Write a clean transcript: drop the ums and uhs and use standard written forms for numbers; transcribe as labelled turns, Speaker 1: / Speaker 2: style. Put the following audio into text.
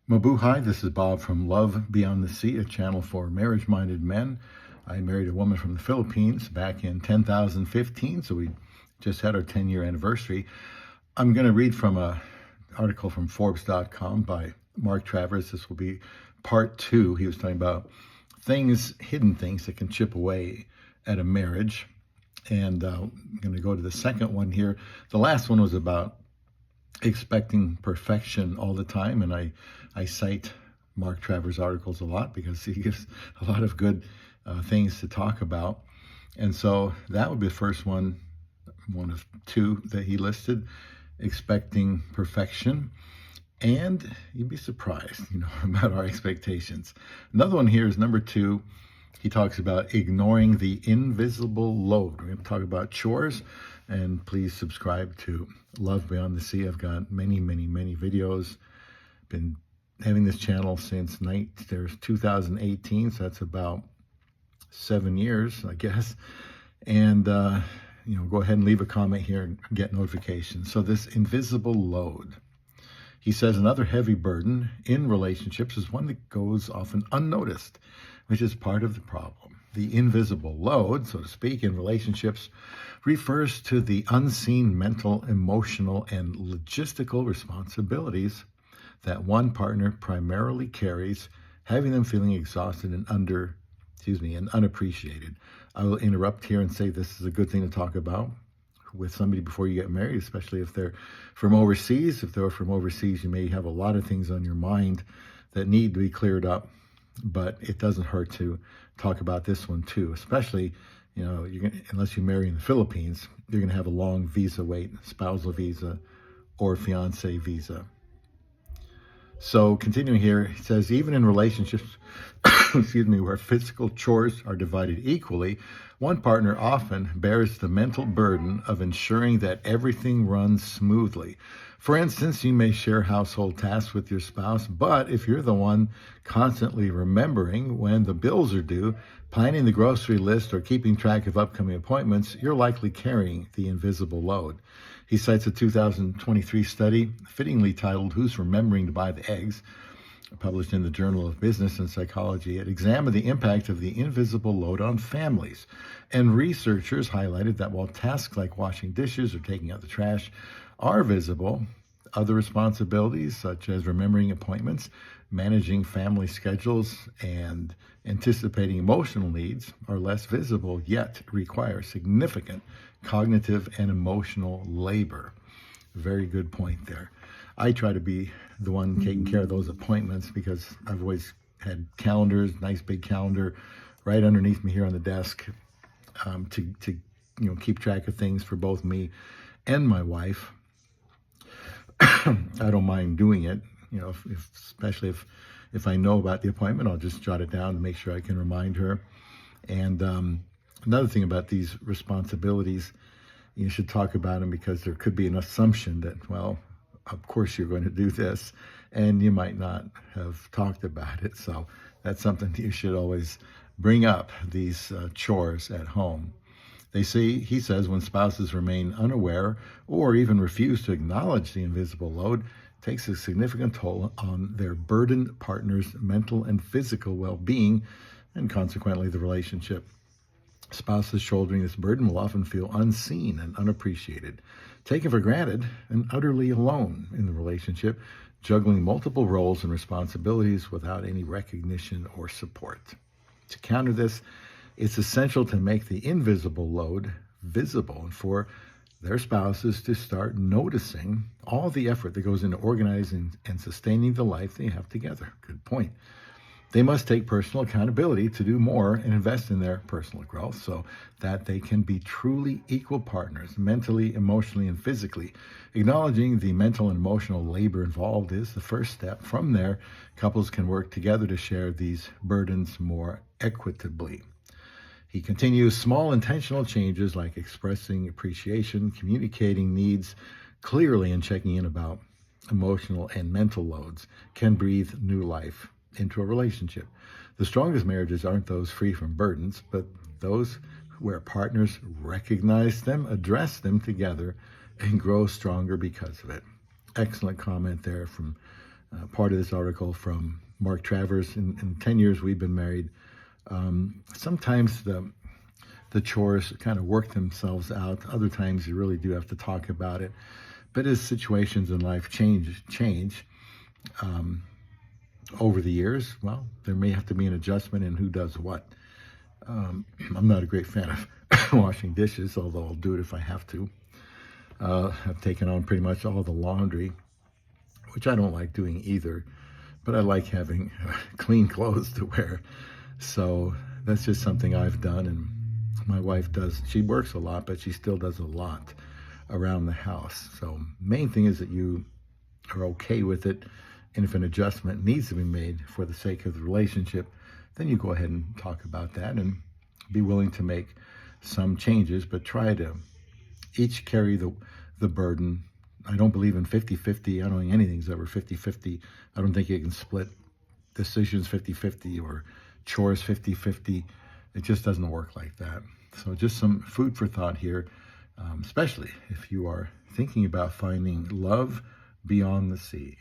Speaker 1: Mabuhay, this is Bob from Love Beyond the Sea, a channel for marriage-minded men. I married a woman from the Philippines back in 2015, so we just had our 10-year anniversary. I'm going to read from an article from Forbes.com by Mark Travers. This will be part 2. He was talking about hidden things that can chip away at a marriage. And I'm going to go to the second one here. The last one was about expecting perfection all the time, and I cite Mark Travers' articles a lot because he gives a lot of good things to talk about. And so that would be the first one of 2 that he listed, expecting perfection. And you'd be surprised, about our expectations. Another one here is number 2. He talks about ignoring the invisible load. We're going to talk about chores, and please subscribe to Love Beyond the Sea. I've got many, many, many videos. Been having this channel since 2018, so that's about 7 years, I guess. And, go ahead and leave a comment here and get notifications. So this invisible load. He says another heavy burden in relationships is one that goes often unnoticed, which is part of the problem. The invisible load, so to speak, in relationships refers to the unseen mental, emotional, and logistical responsibilities that one partner primarily carries, having them feeling exhausted and unappreciated. I will interrupt here and say this is a good thing to talk about with somebody before you get married, especially if they're from overseas. If they're from overseas, you may have a lot of things on your mind that need to be cleared up, but it doesn't hurt to talk about this one too, especially, unless you marry in the Philippines, you're going to have a long visa wait, spousal visa or fiancé visa. So continuing here, he says, even in relationships, where physical chores are divided equally, one partner often bears the mental burden of ensuring that everything runs smoothly. For instance, you may share household tasks with your spouse, but if you're the one constantly remembering when the bills are due, planning the grocery list, or keeping track of upcoming appointments, you're likely carrying the invisible load. He cites a 2023 study, fittingly titled Who's Remembering to Buy the Eggs?, published in the Journal of Business and Psychology. It examined the impact of the invisible load on families. And researchers highlighted that while tasks like washing dishes or taking out the trash are visible, other responsibilities such as remembering appointments, managing family schedules, and anticipating emotional needs are less visible, yet require significant cognitive and emotional labor. Very good point there. I try to be the one taking care of those appointments because I've always had calendars, nice big calendar right underneath me here on the desk, to keep track of things for both me and my wife. I don't mind doing it, especially if I know about the appointment, I'll just jot it down to make sure I can remind her. And another thing about these responsibilities, you should talk about them because there could be an assumption that, well, of course you're going to do this, and you might not have talked about it. So that's something that you should always bring up, these chores at home. He says, when spouses remain unaware or even refuse to acknowledge the invisible load, it takes a significant toll on their burdened partner's mental and physical well-being, and consequently the relationship. Spouses shouldering this burden will often feel unseen and unappreciated, taken for granted, and utterly alone in the relationship, juggling multiple roles and responsibilities without any recognition or support. To counter this, it's essential to make the invisible load visible and for their spouses to start noticing all the effort that goes into organizing and sustaining the life they have together. Good point. They must take personal accountability to do more and invest in their personal growth so that they can be truly equal partners, mentally, emotionally, and physically. Acknowledging the mental and emotional labor involved is the first step. From there, couples can work together to share these burdens more equitably. He continues, small intentional changes like expressing appreciation, communicating needs clearly, and checking in about emotional and mental loads can breathe new life into a relationship. The strongest marriages aren't those free from burdens, but those where partners recognize them, address them together, and grow stronger because of it. Excellent comment there from part of this article from Mark Travers. In 10 years we've been married, sometimes the chores kind of work themselves out. Other times you really do have to talk about it. But as situations in life change over the years, well, there may have to be an adjustment in who does what. I'm not a great fan of washing dishes, although I'll do it if I have to. I've taken on pretty much all the laundry, which I don't like doing either, but I like having clean clothes to wear. So that's just something I've done, and my wife does. She works a lot, but she still does a lot around the house. So main thing is that you are okay with it, and if an adjustment needs to be made for the sake of the relationship, then you go ahead and talk about that and be willing to make some changes, but try to each carry the burden. I don't believe in 50-50. I don't think anything's ever 50-50. I don't think you can split decisions 50-50 or chores 50-50. It just doesn't work like that. So just some food for thought here, especially if you are thinking about finding love beyond the sea.